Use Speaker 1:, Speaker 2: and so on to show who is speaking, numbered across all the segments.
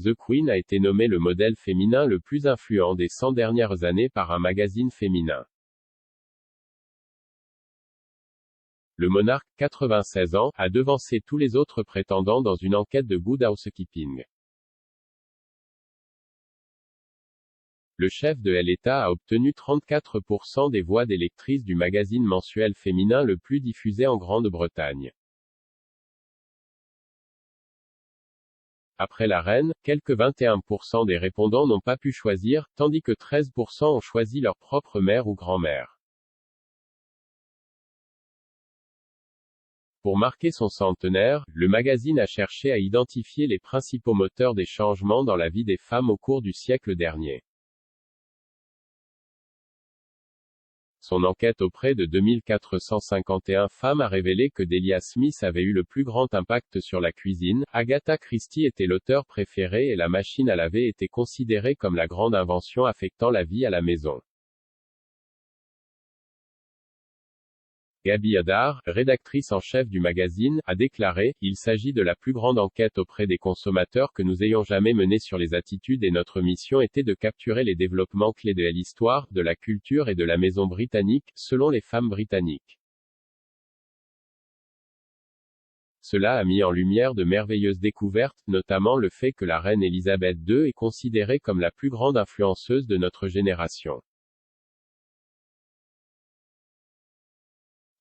Speaker 1: The Queen a été nommé le modèle féminin le plus influent des 100 dernières années par un magazine féminin. Le monarque, 96 ans, a devancé tous les autres prétendants dans une enquête de Good Housekeeping. Le chef de l'État a obtenu 34% des voix des lectrices du magazine mensuel féminin le plus diffusé en Grande-Bretagne. Après la reine, quelques 21% des répondants n'ont pas pu choisir, tandis que 13% ont choisi leur propre mère ou grand-mère. Pour marquer son centenaire, le magazine a cherché à identifier les principaux moteurs des changements dans la vie des femmes au cours du siècle dernier. Son enquête auprès de 2451 femmes a révélé que Delia Smith avait eu le plus grand impact sur la cuisine, Agatha Christie était l'auteur préféré et la machine à laver était considérée comme la grande invention affectant la vie à la maison. Gaby Haddar, rédactrice en chef du magazine, a déclaré « Il s'agit de la plus grande enquête auprès des consommateurs que nous ayons jamais menée sur les attitudes et notre mission était de capturer les développements clés de l'histoire, de la culture et de la maison britannique, selon les femmes britanniques. » Cela a mis en lumière de merveilleuses découvertes, notamment le fait que la reine Elisabeth II est considérée comme la plus grande influenceuse de notre génération.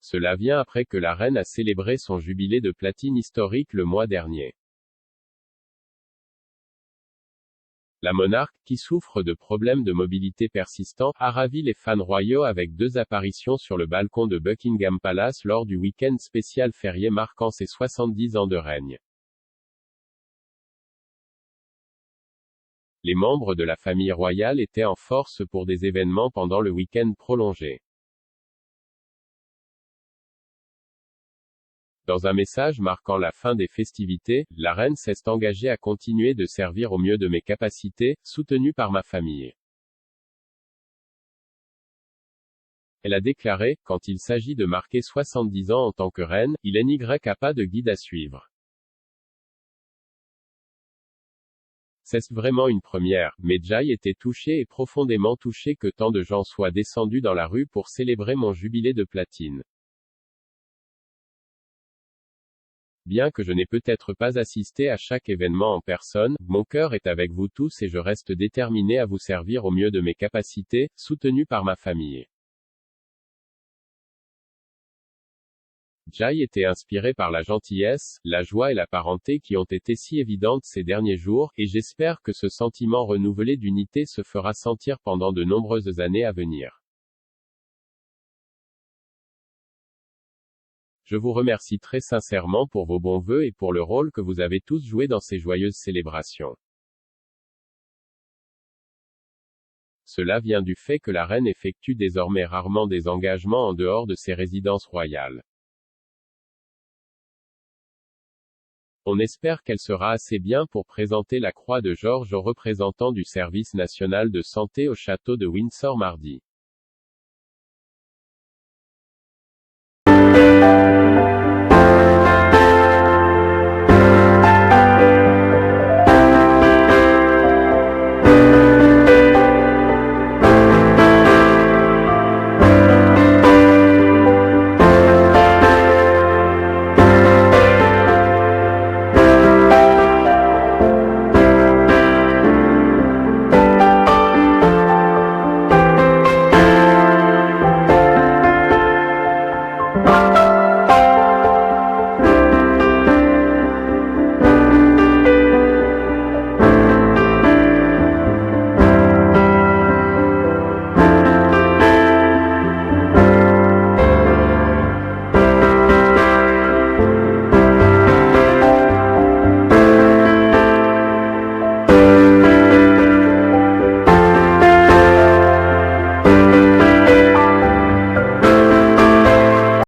Speaker 1: Cela vient après que la reine a célébré son jubilé de platine historique le mois dernier. La monarque, qui souffre de problèmes de mobilité persistants, a ravi les fans royaux avec 2 apparitions sur le balcon de Buckingham Palace lors du week-end spécial férié marquant ses 70 ans de règne. Les membres de la famille royale étaient en force pour des événements pendant le week-end prolongé. Dans un message marquant la fin des festivités, la reine s'est engagée à continuer de servir au mieux de mes capacités, soutenue par ma famille. Elle a déclaré, quand il s'agit de marquer 70 ans en tant que reine, il n'y a pas de guide à suivre. C'est vraiment une première, mais Jay était touché et profondément touché que tant de gens soient descendus dans la rue pour célébrer mon jubilé de platine. Bien que je n'ai peut-être pas assisté à chaque événement en personne, mon cœur est avec vous tous et je reste déterminé à vous servir au mieux de mes capacités, soutenu par ma famille. Jay était inspiré par la gentillesse, la joie et la parenté qui ont été si évidentes ces derniers jours, et j'espère que ce sentiment renouvelé d'unité se fera sentir pendant de nombreuses années à venir. Je vous remercie très sincèrement pour vos bons vœux et pour le rôle que vous avez tous joué dans ces joyeuses célébrations. Cela vient du fait que la reine effectue désormais rarement des engagements en dehors de ses résidences royales. On espère qu'elle sera assez bien pour présenter la croix de George aux représentants du service national de santé au château de Windsor mardi.